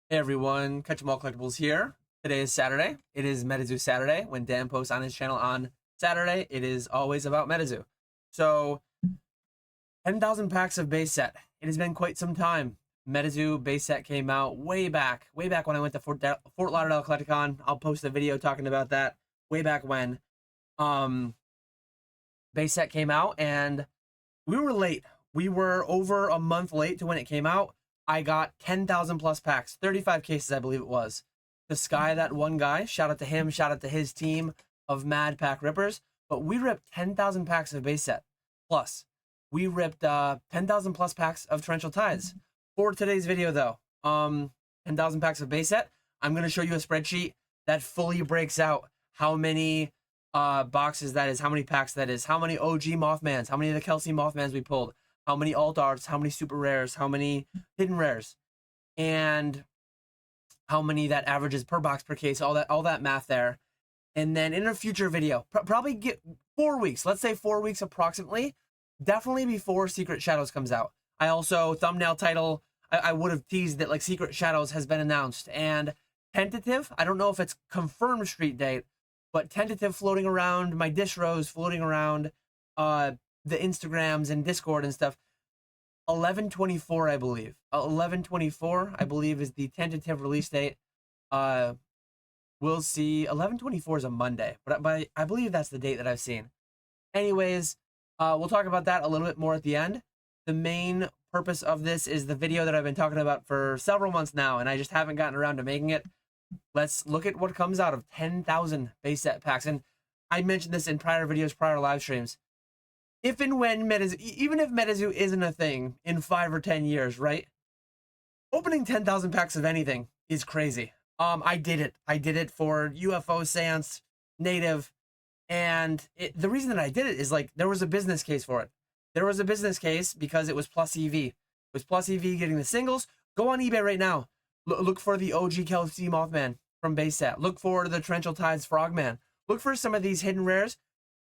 Hey everyone, Catch 'em All Collectibles here. Today is Saturday. It is Metazoo Saturday. When Dan posts on his channel on Saturday, it is always about Metazoo. So, 10,000 packs of base set. It has been quite some time. Metazoo base set came out way back when I went to Fort Lauderdale Collecticon. I'll post a video talking about that way back when. Base set came out and we were late. We were over a month late to when it came out. I got 10,000 plus packs, 35 cases, I believe it was. To SKYA, that one guy, shout out to him, shout out to his team of mad pack rippers. But we ripped 10,000 packs of base set. Plus, we ripped 10,000 plus packs of torrential tides. For today's video, though, 10,000 packs of base set. I'm going to show you a spreadsheet that fully breaks out how many boxes that is, how many packs that is, how many OG Mothmans, how many of the Kelsey Mothmans we pulled, how many alt arts, how many super rares, how many hidden rares, and how many that averages per box per case, all that math there. And then in a future video, probably get 4 weeks, let's say 4 weeks approximately, definitely before Secret Shadows comes out. I also, thumbnail title, I would have teased that like Secret Shadows has been announced, and tentative, I don't know if it's confirmed street date, but tentative floating around, my distros floating around, the Instagrams and Discord and stuff, 11/24, I believe. 11/24, I believe, is the tentative release date. We'll see. 11/24 is a Monday, but I believe that's the date that I've seen. Anyways, we'll talk about that a little bit more at the end. The main purpose of this is the video that I've been talking about for several months now, and I just haven't gotten around to making it. Let's look at what comes out of 10,000 base set packs. And I mentioned this in prior videos, prior live streams. If and when Metazoo, even if Metazoo isn't a thing in 5 or 10 years, right? Opening 10,000 packs of anything is crazy. I did it. I did it for UFO Seance, Native, and the reason that I did it is like there was a business case for it. There was a business case because it was plus EV. It was plus EV getting the singles. Go on eBay right now. Look for the OG Kelsey Mothman from base set. Look for the Torrential Tides Frogman. Look for some of these hidden rares.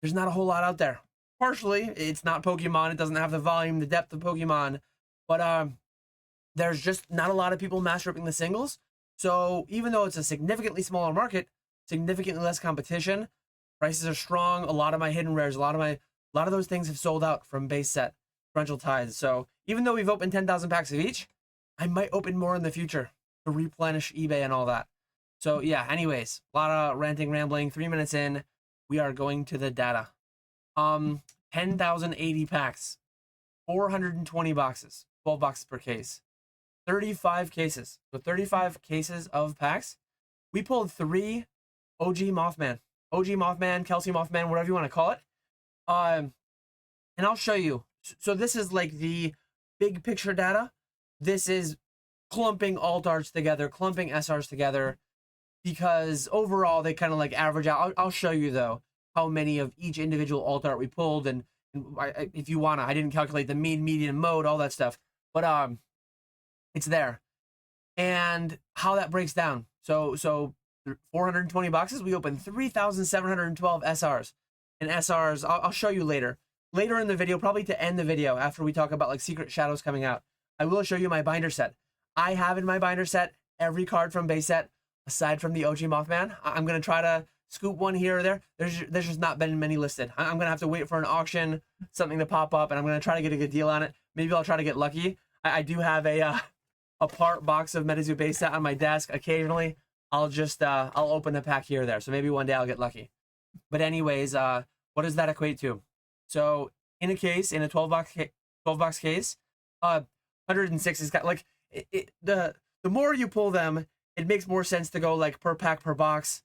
There's not a whole lot out there. Partially, it's not Pokemon. It doesn't have the volume, the depth of Pokemon. But there's just not a lot of people mass ripping the singles. So even though it's a significantly smaller market, significantly less competition, prices are strong. A lot of my hidden rares, a lot of those things have sold out from base set, Torrential Tides. So even though we've opened 10,000 packs of each, I might open more in the future to replenish eBay and all that. So yeah, anyways, a lot of ranting, rambling. 3 minutes in, we are going to the data. 10,080 packs, 420 boxes, 12 boxes per case, 35 cases. So 35 cases of packs. We pulled 3 OG Mothman, Kelsey Mothman, whatever you want to call it. And I'll show you. So this is like the big picture data. This is clumping alt arts together, clumping SRs together, because overall they kind of like average out. I'll show you though how many of each individual alt art we pulled, and if you wanna, I didn't calculate the mean, median, mode, all that stuff, but it's there, and how that breaks down. So 420 boxes. We opened 3,712 SRs, and SRs I'll show you later in the video, probably to end the video after we talk about like Secret Shadows coming out. I will show you my binder set. I have in my binder set every card from base set aside from the OG Mothman. I'm gonna try to scoop one here or there. There's just not been many listed. I'm gonna have to wait for an auction, something to pop up, and I'm gonna try to get a good deal on it. Maybe I'll try to get lucky. I do have a part box of Metazoo base set on my desk. Occasionally, I'll just I'll open a pack here or there. So maybe one day I'll get lucky. But anyways, what does that equate to? So in a case, in a 12 box case, 106 is like the more you pull them, it makes more sense to go like per pack per box.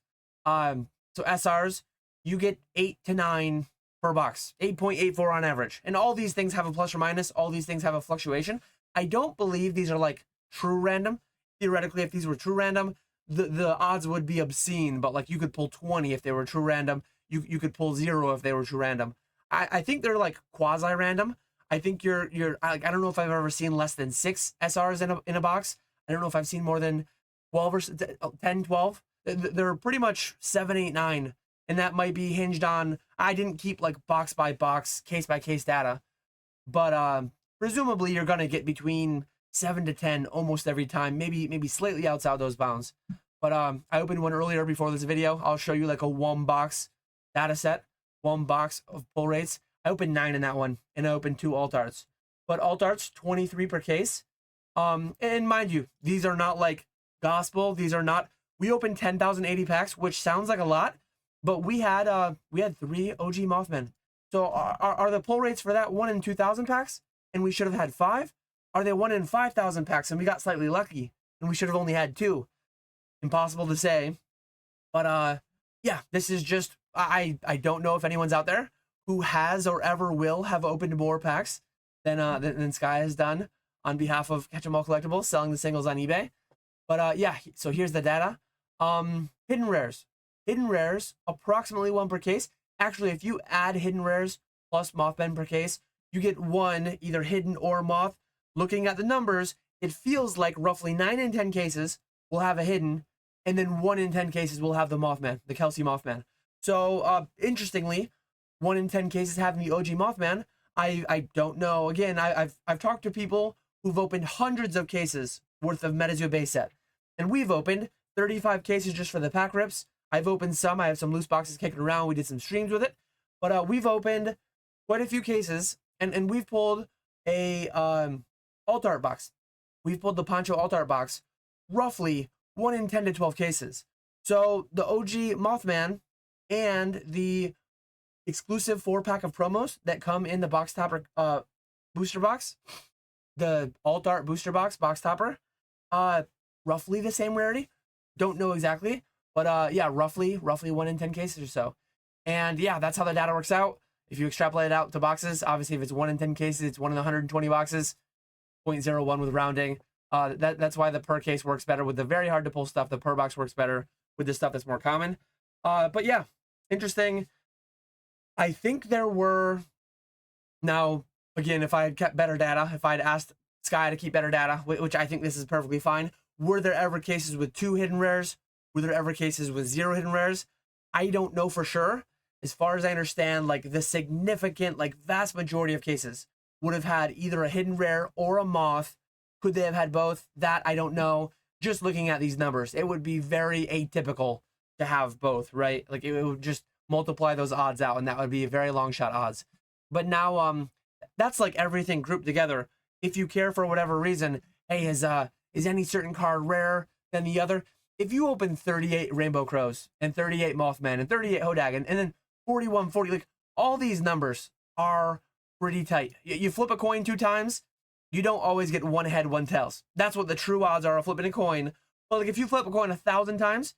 So SRs, you get 8 to 9 per box, 8.84 on average. And all these things have a plus or minus. All these things have a fluctuation. I don't believe these are like true random. Theoretically, if these were true random, the odds would be obscene, but like you could pull 20 if they were true random. You could pull 0 if they were true random. I think they're like quasi random. I think I don't know if I've ever seen less than 6 SRs in a box. I don't know if I've seen more than 12 or 10, 12. They're pretty much 7, 8, 9, and that might be hinged on, I didn't keep like box by box, case by case data, but presumably you're gonna get between 7 to 10 almost every time, maybe slightly outside those bounds. But I opened one earlier before this video. I'll show you like a 1-box data set, 1 box of pull rates. I opened 9 in that one, and I opened 2 alt arts. But alt arts, 23 per case. And mind you, these are not like gospel. These are not. We opened 10,080 packs, which sounds like a lot, but we had 3 OG Mothmen. So are the pull rates for that 1 in 2,000 packs, and we should have had 5? Are they 1 in 5,000 packs, and we got slightly lucky, and we should have only had 2? Impossible to say. But yeah, this is just I don't know if anyone's out there who has or ever will have opened more packs than SKYA has done on behalf of Catch 'em All Collectibles, selling the singles on eBay. But yeah, so here's the data. Hidden rares. Hidden rares, approximately 1 per case. Actually, if you add hidden rares plus Mothman per case, you get 1, either hidden or moth. Looking at the numbers, it feels like roughly 9 in 10 cases will have a hidden, and then 1 in 10 cases will have the Mothman, the Kelsey Mothman. So interestingly, 1 in 10 cases having the OG Mothman. I don't know. Again, I've talked to people who've opened hundreds of cases worth of Metazoo base set, and we've opened 35 cases just for the pack rips. I've opened some. I have some loose boxes kicking around. We did some streams with it, but we've opened quite a few cases, and we've pulled a alt art box. We've pulled the Poncho alt art box, roughly 1 in 10 to 12 cases. So the OG Mothman and the exclusive 4-pack of promos that come in the box topper booster box, the alt art booster box topper, roughly the same rarity. Don't know exactly, but yeah, roughly 1 in 10 cases or so. And yeah, that's how the data works out. If you extrapolate it out to boxes, obviously if it's 1 in 10 cases, it's 1 in 120 boxes, 0.01 with rounding. That's why the per case works better with the very hard to pull stuff. The per box works better with the stuff that's more common. But yeah, interesting. I think there were, now again, if I had kept better data, if I'd asked SKYA to keep better data, which I think this is perfectly fine. Were there ever cases with 2 hidden rares? Were there ever cases with 0 hidden rares? I don't know for sure. As far as I understand, like the significant, like vast majority of cases would have had either a hidden rare or a moth. Could they have had both? That I don't know. Just looking at these numbers, it would be very atypical to have both, right? Like it would just multiply those odds out, and that would be very long shot odds. But now that's like everything grouped together. If you care for whatever reason, hey, is any certain card rarer than the other? If you open 38 Rainbow Crows and 38 Mothman and 38 Hodag and then 41, 40, like all these numbers are pretty tight. You flip a coin 2 times, you don't always get 1 head, 1 tails. That's what the true odds are of flipping a coin. But like if you flip a coin 1,000 times,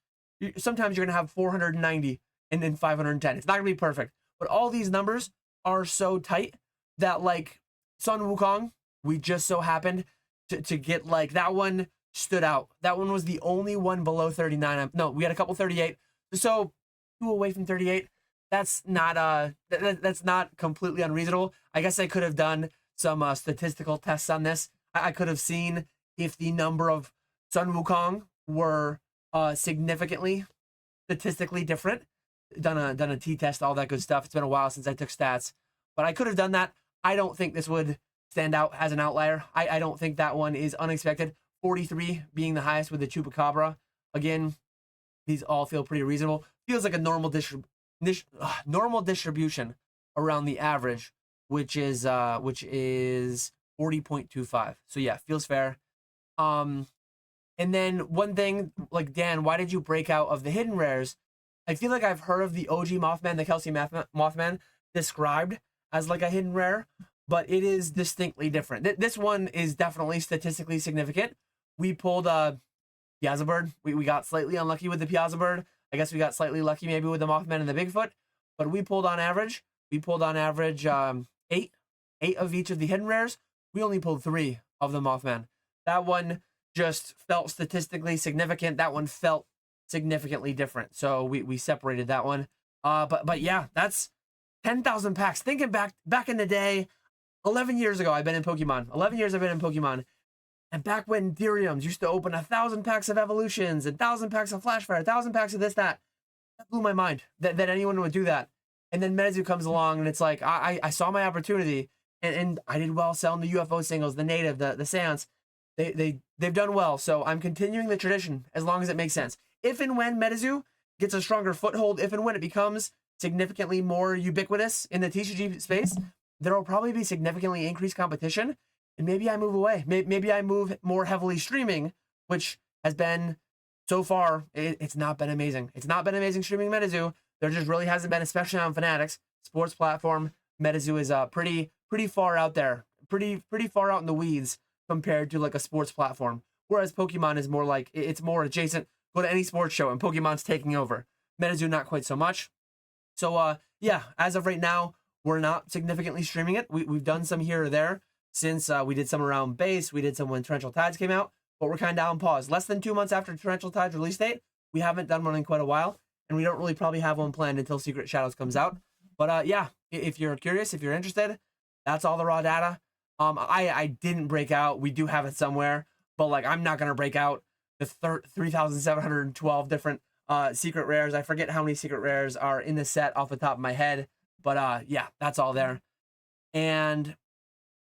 sometimes you're gonna have 490 and then 510. It's not gonna be perfect, but all these numbers are so tight that like Sun Wukong, we just so happened to get, like, that one stood out. That one was the only one below 39. No, we had a couple 38. So 2 away from 38. That's not that's not completely unreasonable. I guess I could have done some statistical tests on this. I could have seen if the number of Sun Wukong were significantly statistically different. Done a t-test, all that good stuff. It's been a while since I took stats, but I could have done that. I don't think this would stand out as an outlier. I don't think that one is unexpected. 43 being the highest with the Chupacabra. Again, these all feel pretty reasonable. Feels like a normal distribution around the average, which is 40.25. So yeah, feels fair. And then one thing, like, Dan, why did you break out of the hidden rares? I feel like I've heard of the OG Mothman, the Kelsey Mothman, described as like a hidden rare, but it is distinctly different. This one is definitely statistically significant. We pulled Piazza Bird. We got slightly unlucky with the Piazza Bird. I guess we got slightly lucky maybe with the Mothman and the Bigfoot, but we pulled on average 8 of each of the hidden rares. We only pulled 3 of the Mothman. That one just felt statistically significant. That one felt significantly different. So we separated that one. But yeah, that's 10,000 packs. Thinking back in the day, 11 years ago, I've been in Pokemon. 11 years I've been in Pokemon. And back when Diriums used to open 1,000 packs of Evolutions, 1,000 packs of Flashfire, 1,000 packs of this, that blew my mind that anyone would do that. And then Metazoo comes along and it's like, I saw my opportunity and I did well selling the UFO singles, the native, the seance. they've done well. So I'm continuing the tradition as long as it makes sense. If and when Metazoo gets a stronger foothold, if and when it becomes significantly more ubiquitous in the TCG space, there will probably be significantly increased competition, and maybe I move away. Maybe I move more heavily streaming, which has been so far, it's not been amazing. It's not been amazing streaming Metazoo. There just really hasn't been, especially on Fanatics sports platform. Metazoo is pretty far out there, pretty far out in the weeds compared to like a sports platform. Whereas Pokemon is more like, it's more adjacent. Go to any sports show and Pokemon's taking over. Metazoo not quite so much. So yeah, as of right now, we're not significantly streaming it. We've done some here or there since we did some around base. We did some when Torrential Tides came out, but we're kind of on pause. Less than 2 months after Torrential Tides release date, we haven't done one in quite a while, and we don't really probably have one planned until Secret Shadows comes out. But yeah, if you're curious, if you're interested, that's all the raw data. I didn't break out. We do have it somewhere, but like I'm not gonna break out the 3,712 different secret rares. I forget how many secret rares are in the set off the top of my head, but yeah, that's all there. And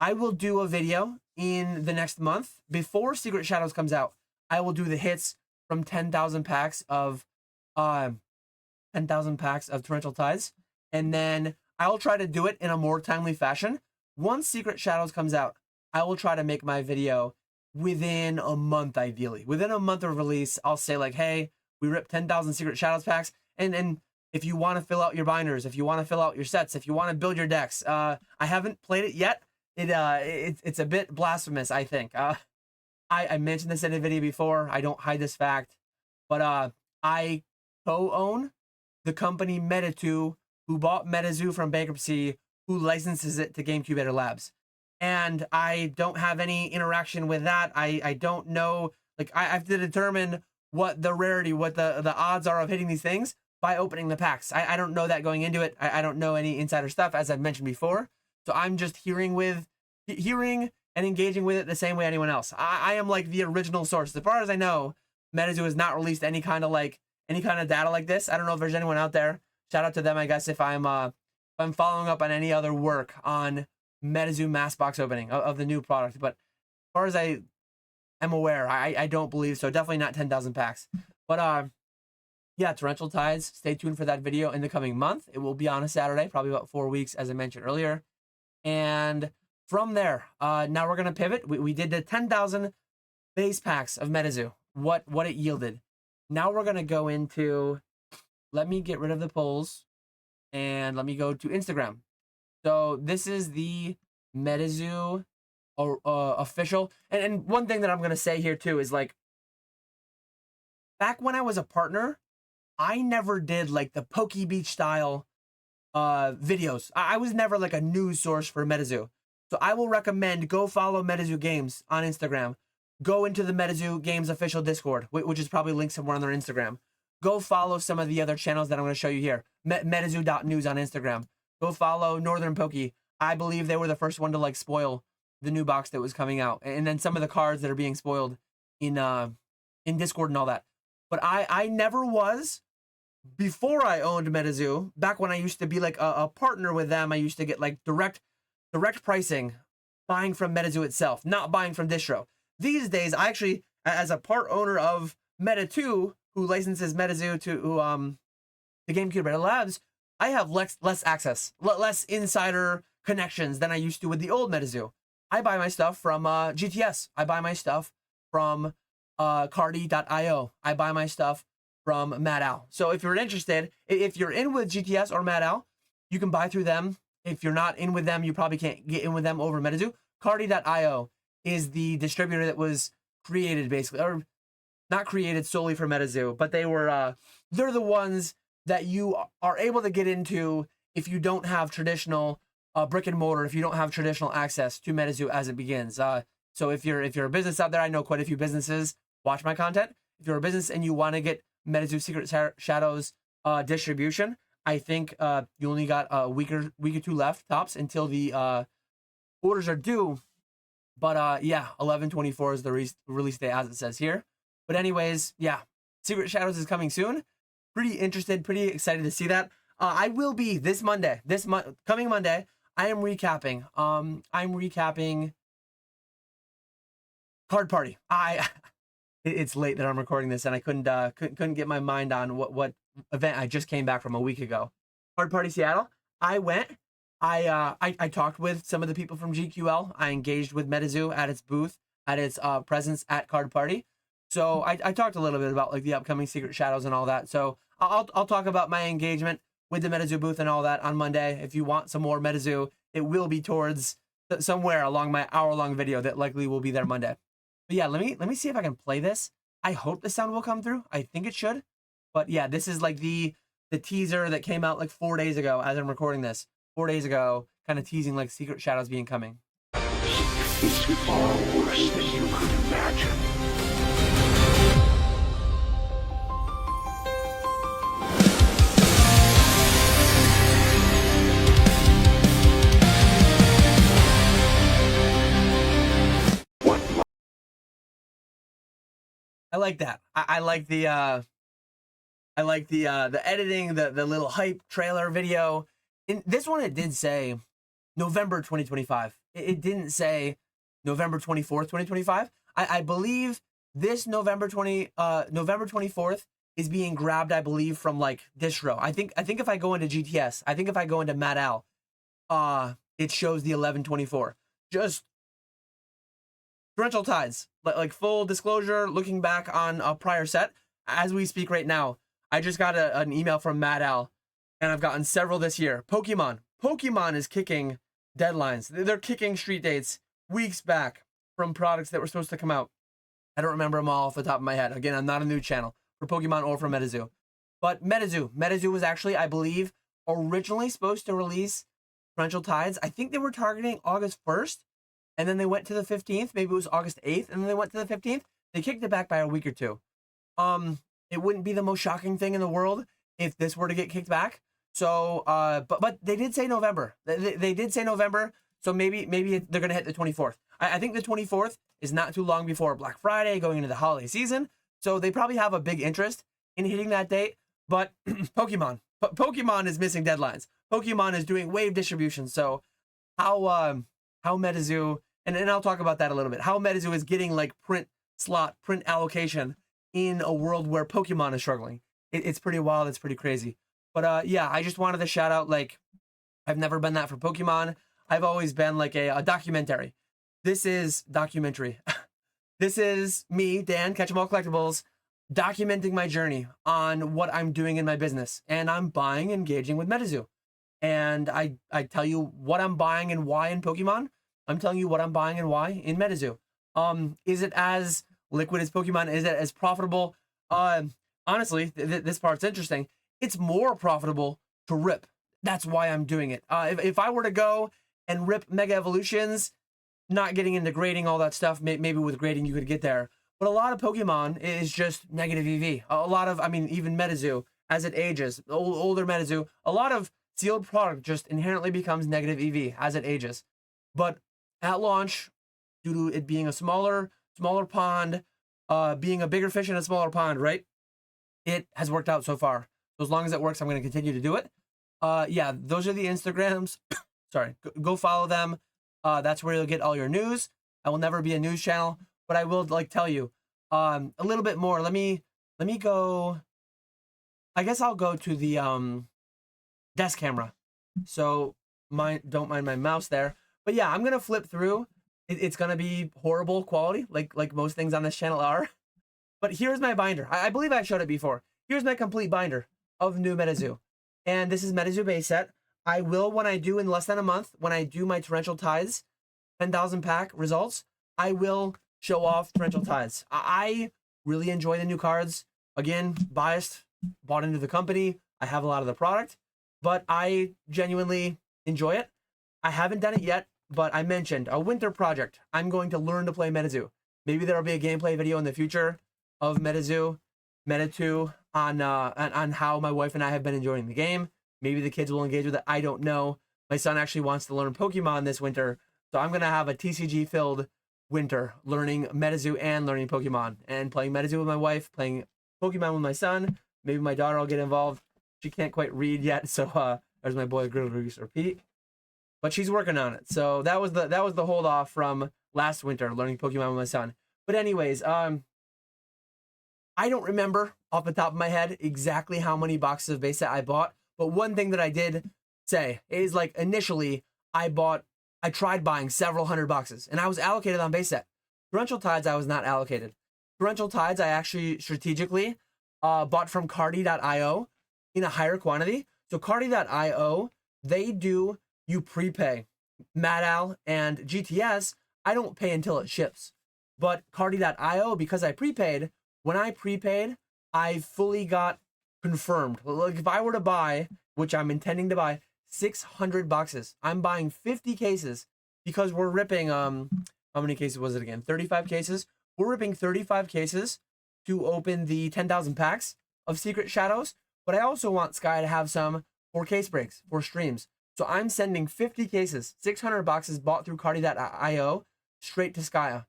I will do a video in the next month before Secret Shadows comes out. I will do the hits from 10,000 packs of 10,000 packs of Torrential Tides, and then I'll try to do it in a more timely fashion. Once Secret Shadows comes out, I will try to make my video within a month, ideally. Within a month of release, I'll say like, hey, we ripped 10,000 Secret Shadows packs, and if you want to fill out your binders, if you want to fill out your sets, if you want to build your decks, I haven't played it yet. It's a bit blasphemous, I think. I mentioned this in a video before. I don't hide this fact, but I co-own the company Metazoo, who bought Metazoo from bankruptcy, who licenses it to GameCube Editor Labs. And I don't have any interaction with that. I don't know, like I have to determine what the rarity, what the odds are of hitting these things by opening the packs. I don't know that going into it. I don't know any insider stuff, as I've mentioned before. So I'm just hearing and engaging with it the same way anyone else. I am like the original source. As far as I know, Metazoo has not released any kind of data like this. I don't know if there's anyone out there. Shout out to them, I guess, if I'm following up on any other work on Metazoo mass box opening of the new product. But as far as I am aware, I don't believe so. Definitely not 10,000 packs. But yeah, Torrential Tides. Stay tuned for that video in the coming month. It will be on a Saturday, probably about 4 weeks, as I mentioned earlier. And from there, now we're gonna pivot. We did the 10,000 base packs of Metazoo. What it yielded. Now we're gonna go into. Let me get rid of the polls, and let me go to Instagram. So this is the Metazoo official. And one thing that I'm gonna say here too is like, back when I was a partner, I never did like the Poke Beach style videos. I was never like a news source for Metazoo. So I will recommend go follow Metazoo Games on Instagram. Go into the Metazoo Games official Discord, which is probably linked somewhere on their Instagram. Go follow some of the other channels that I'm going to show you here. Metazoo.news on Instagram. Go follow Northern Poke. I believe they were the first one to like spoil the new box that was coming out, and then some of the cards that are being spoiled in Discord and all that. But I never was, before I owned Metazoo, back when I used to be like a partner with them. I used to get like direct pricing, buying from Metazoo itself, not buying from Distro. These days, I actually, as a part owner of Meta2, who licenses Metazoo to the GameCube Editor Labs, I have less access, less insider connections than I used to with the old Metazoo. I buy my stuff from GTS. I buy my stuff from Cardi.io. I buy my stuff from MadOwl. So if you're interested, if you're in with GTS or MadOwl, you can buy through them. If you're not in with them, you probably can't get in with them over Metazoo. Cardi.io is the distributor that was created basically, or not created solely for Metazoo, but they're the ones that you are able to get into if you don't have traditional brick and mortar, if you don't have traditional access to Metazoo as it begins. So if you're a business out there, I know quite a few businesses watch my content. If you're a business and you want to get Metazoo Secret Shadows distribution, I think you only got a week or two left tops until the orders are due. But yeah, 11/24 is the release date as it says here. But anyways, yeah, Secret Shadows is coming soon. Pretty interested, pretty excited to see that. I will be coming Monday. I am recapping. I'm recapping Card Party. It's late that I'm recording this, and I couldn't get my mind on what event I just came back from a week ago. Card Party Seattle. I went. I talked with some of the people from GQL. I engaged with Metazoo at its booth, at its presence at Card Party. So I talked a little bit about like the upcoming Secret Shadows and all that. So I'll talk about my engagement with the Metazoo booth and all that on Monday. If you want some more Metazoo, it will be towards somewhere along my hour-long video that likely will be there Monday. But yeah, let me see if I can play this. I hope the sound will come through. I think it should. But yeah, this is like the teaser that came out like 4 days ago as I'm recording this. 4 days ago, kind of teasing like Secret Shadows being coming. It's far worse than you could imagine. I like that. I like the editing, the little hype trailer video. In this one, it did say November 2025. It didn't say November 24th, 2025. I believe this November 24th is being grabbed, I believe, from like Distro. I think if I go into GTS, I think if I go into Mad Al, it shows the 11/24. Just torrential tides, like full disclosure, looking back on a prior set, as we speak right now, I just got an email from Mad Al, and I've gotten several this year. Pokemon is kicking deadlines. They're kicking street dates weeks back from products that were supposed to come out. I don't remember them all off the top of my head. Again, I'm not a news channel for Pokemon or for Metazoo. But Metazoo was actually, I believe, originally supposed to release Torrential Tides. I think they were targeting August 1st. And then they went to the 15th. Maybe it was August 8th. And then they went to the 15th. They kicked it back by a week or two. It wouldn't be the most shocking thing in the world if this were to get kicked back. So, but they did say November. They did say November. So maybe they're going to hit the 24th. I think the 24th is not too long before Black Friday, going into the holiday season. So they probably have a big interest in hitting that date. But Pokemon is missing deadlines. Pokemon is doing wave distribution. So how Metazoo, and I'll talk about that a little bit, how Metazoo is getting like print allocation in a world where Pokemon is struggling. It's pretty wild. It's pretty crazy. But yeah, I just wanted to shout out, like, I've never been that for Pokemon. I've always been like a documentary. This is documentary. This is me, Dan, Catch 'em All Collectibles, documenting my journey on what I'm doing in my business. And I'm buying, engaging with Metazoo. And I tell you what I'm buying and why in Pokemon. I'm telling you what I'm buying and why in Metazoo. Is it as liquid as Pokemon? Is it as profitable? Honestly, this part's interesting. It's more profitable to rip. That's why I'm doing it. If I were to go and rip Mega Evolutions, not getting into grading, all that stuff, maybe with grading you could get there. But a lot of Pokemon is just negative EV. A lot of, I mean, even Metazoo, as it ages, older Metazoo, a lot of sealed product just inherently becomes negative EV as it ages. But at launch, due to it being a smaller pond, being a bigger fish in a smaller pond, right? It has worked out so far. So as long as it works, I'm going to continue to do it. Yeah, those are the Instagrams. Sorry, go follow them. That's where you'll get all your news. I will never be a news channel, but I will like tell you a little bit more. Let me go. I guess I'll go to the desk camera. So don't mind my mouse there. But yeah, I'm gonna flip through. It's gonna be horrible quality, like most things on this channel are. But here's my binder. I believe I showed it before. Here's my complete binder of new Metazoo. And this is Metazoo base set. I will, when I do in less than a month, when I do my Torrential Tides 10,000 pack results, I will show off Torrential Tides. I really enjoy the new cards. Again, biased, bought into the company. I have a lot of the product, but I genuinely enjoy it. I haven't done it yet, but I mentioned a winter project. I'm going to learn to play Metazoo. Maybe there'll be a gameplay video in the future of Metazoo, Meta 2, on how my wife and I have been enjoying the game. Maybe the kids will engage with it. I don't know. My son actually wants to learn Pokemon this winter, so I'm going to have a TCG-filled winter, learning Metazoo and learning Pokemon, and playing Metazoo with my wife, playing Pokemon with my son. Maybe my daughter will get involved. She can't quite read yet, so there's my boy Grill Producer Pete. But she's working on it. So that was the hold off from last winter, learning Pokemon with my son. But anyways, I don't remember off the top of my head exactly how many boxes of base set I bought. But one thing that I did say is like initially I tried buying several hundred boxes and I was allocated on base set. Torrential Tides, I was not allocated. Torrential Tides, I actually strategically bought from Cardi.io in a higher quantity. So Cardi.io, they do, you prepay. Madal and GTS, I don't pay until it ships. But Cardi.io, because I prepaid, when I prepaid, I fully got confirmed. Like if I were to buy, which I'm intending to buy, 600 boxes, I'm buying 50 cases because we're ripping, how many cases was it again? 35 cases. We're ripping 35 cases to open the 10,000 packs of Secret Shadows. But I also want SKYA to have some for case breaks, for streams. So I'm sending 50 cases, 600 boxes bought through Cardi.io straight to SKYA.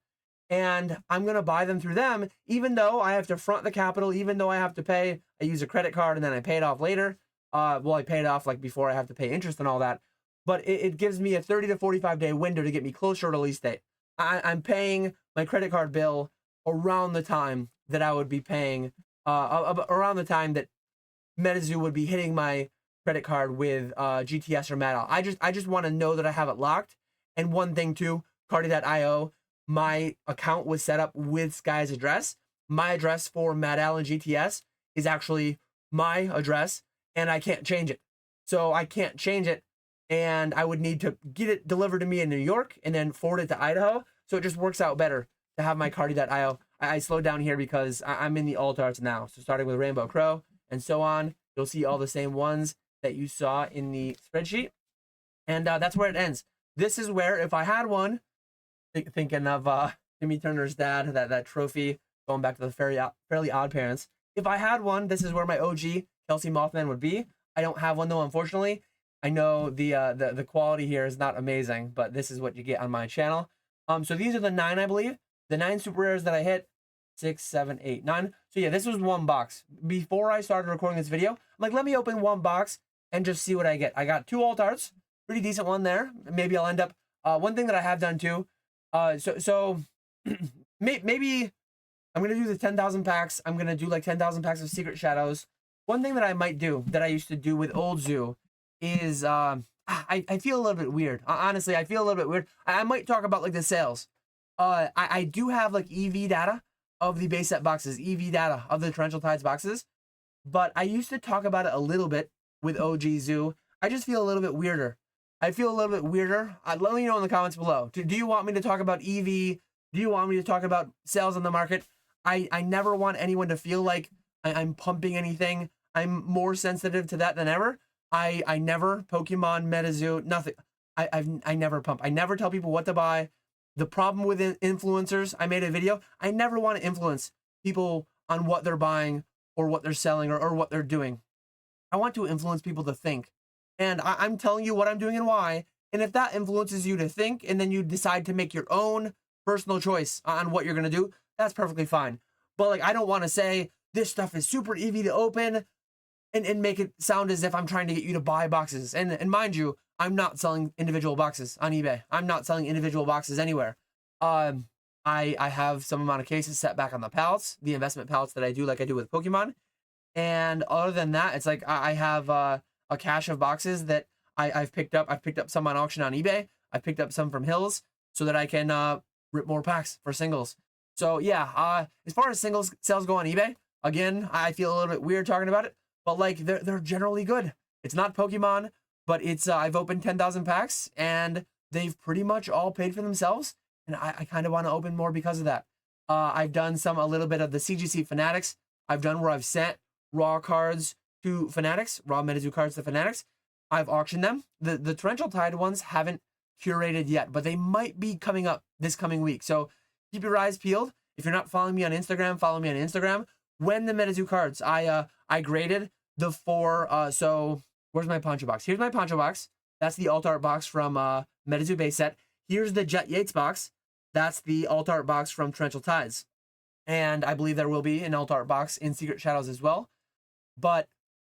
And I'm going to buy them through them, even though I have to front the capital, even though I have to pay, I use a credit card and then I pay it off later. Well, I pay it off like before I have to pay interest and all that. But it gives me a 30 to 45 day window to get me closer to release date. I'm paying my credit card bill around the time that I would be paying, around the time that Metazoo would be hitting my credit card with GTS or Madal. I just want to know that I have it locked. And one thing too, Cardi.io, my account was set up with SKYA's address. My address for Madal and GTS is actually my address, and I can't change it. So I can't change it, and I would need to get it delivered to me in New York and then forward it to Idaho. So it just works out better to have my Cardi.io. I slowed down here because I'm in the alt arts now. So starting with Rainbow Crow and so on, you'll see all the same ones that you saw in the spreadsheet. And that's where it ends. This is where, if I had one, thinking of Timmy Turner's dad, that trophy, going back to the Fairly Odd Parents. If I had one, this is where my OG Kelsey Mothman would be. I don't have one though, unfortunately. I know the quality here is not amazing, but this is what you get on my channel. So these are the 9, I believe. The 9 super rares that I hit. 6, 7, 8, 9. So yeah, this was one box. Before I started recording this video, I'm like, let me open one box and just see what I get. I got 2 alt arts, pretty decent one there. Maybe I'll end up. One thing that I have done too. So maybe I'm gonna do the 10,000 packs. I'm gonna do like 10,000 packs of Secret Shadows. One thing that I might do that I used to do with Old Zoo is I feel a little bit weird. Honestly, I feel a little bit weird. I might talk about like the sales. I do have like EV data of the base set boxes, EV data of the Torrential Tides boxes, but I used to talk about it a little bit with OG Zoo. I just feel a little bit weirder. I feel a little bit weirder. Let me know in the comments below. Do you want me to talk about EV? Do you want me to talk about sales on the market? I never want anyone to feel like I'm pumping anything. I'm more sensitive to that than ever. I never Pokemon, Metazoo, nothing. I never pump. I never tell people what to buy. The problem with influencers, I made a video. I never want to influence people on what they're buying or what they're selling or what they're doing. I want to influence people to think. And I'm telling you what I'm doing and why. And if that influences you to think and then you decide to make your own personal choice on what you're going to do, that's perfectly fine. But like, I don't want to say this stuff is super easy to open and make it sound as if I'm trying to get you to buy boxes. And mind you, I'm not selling individual boxes on eBay. I'm not selling individual boxes anywhere. I have some amount of cases set back on the pallets, the investment pallets that I do like I do with Pokemon. And other than that, it's like I have a cache of boxes that I've picked up. I've picked up some on auction on eBay. I've picked up some from Hills so that I can rip more packs for singles. So yeah, as far as singles sales go on eBay, again, I feel a little bit weird talking about it, but like they're generally good. It's not Pokemon, but it's I've opened 10,000 packs and they've pretty much all paid for themselves. And I kind of want to open more because of that. I've done a little bit of the CGC Fanatics. I've done where I've sent raw cards to Fanatics, raw Metazoo cards to Fanatics. I've auctioned them. The Torrential Tide ones haven't curated yet, but they might be coming up this coming week. So keep your eyes peeled. If you're not following me on Instagram, follow me on Instagram. When the Metazoo cards, I graded the 4. So where's my Poncho box? Here's my Poncho box. That's the alt art box from Metazoo base set. Here's the Jet Yates box. That's the alt art box from Torrential Tides. And I believe there will be an alt art box in Secret Shadows as well. But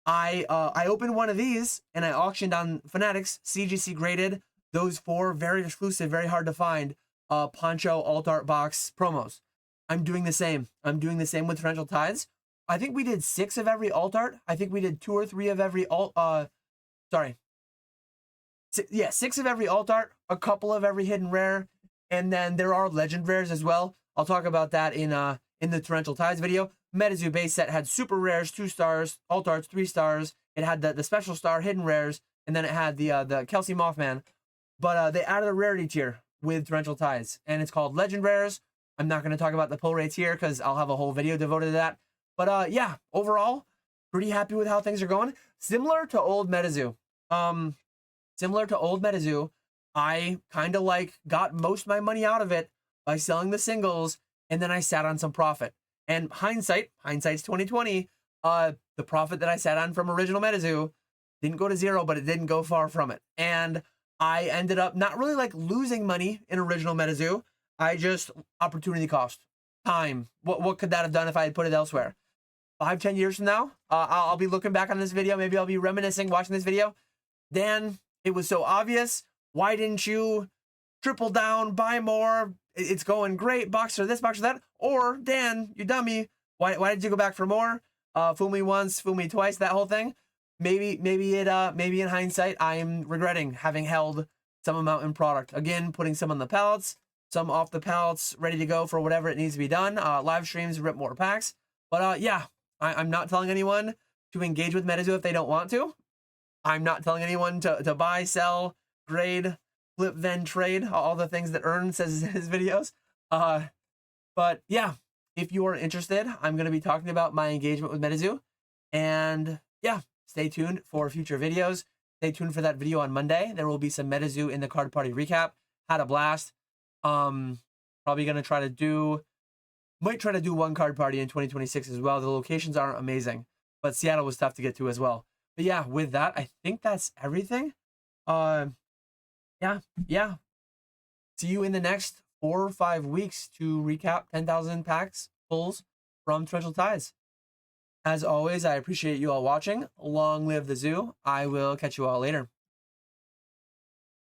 I opened one of these and I auctioned on Fanatics, CGC graded those 4 very exclusive, very hard to find Poncho alt art box promos. I'm doing the same. I'm doing the same with torrential tides. I think we did 6 of every alt art. I think we did 2 or 3 of every sorry. 6 of every alt art, a couple of every hidden rare, and then there are legend rares as well. I'll talk about that in the torrential tides video. Metazoo base set had super rares, 2 stars, alt arts, 3 stars. It had the special star hidden rares, and then it had the Kelsey Mothman. But they added a rarity tier with torrential tides, and it's called legend rares. I'm not going to talk about the pull rates here because I'll have a whole video devoted to that. But yeah, overall, pretty happy with how things are going. Similar to old Metazoo. I kind of like got most of my money out of it by selling the singles, and then I sat on some profit. And hindsight's 2020. The profit that I sat on from original Metazoo didn't go to 0, but it didn't go far from it. And I ended up not really like losing money in original Metazoo. I just opportunity cost, time. What could that have done if I had put it elsewhere? 5-10 years from now, I'll be looking back on this video. Maybe I'll be reminiscing watching this video. Dan, it was so obvious. Why didn't you triple down, buy more? It's going great. Boxer this, boxer that. Or Dan, you dummy. Why did you go back for more? Fool me once, fool me twice. That whole thing. Maybe in hindsight, I am regretting having held some amount in product. Again, putting some on the pallets, some off the pallets, ready to go for whatever it needs to be done. Live streams, rip more packs. But yeah, I'm not telling anyone to engage with Metazoo if they don't want to. I'm not telling anyone to buy, sell, grade, flip, then trade, all the things that Ern says in his videos. But yeah, if you are interested, I'm going to be talking about my engagement with Metazoo. And yeah, stay tuned for future videos. Stay tuned for that video on Monday. There will be some Metazoo in the card party recap. Had a blast. Probably going to try to do, might try to do one card party in 2026 as well. The locations aren't amazing, but Seattle was tough to get to as well. But yeah, with that, I think that's everything. Yeah. See you in the next 4 or 5 weeks to recap 10,000 packs pulls from Torrential Tides. As always, I appreciate you all watching. Long live the zoo. I will catch you all later.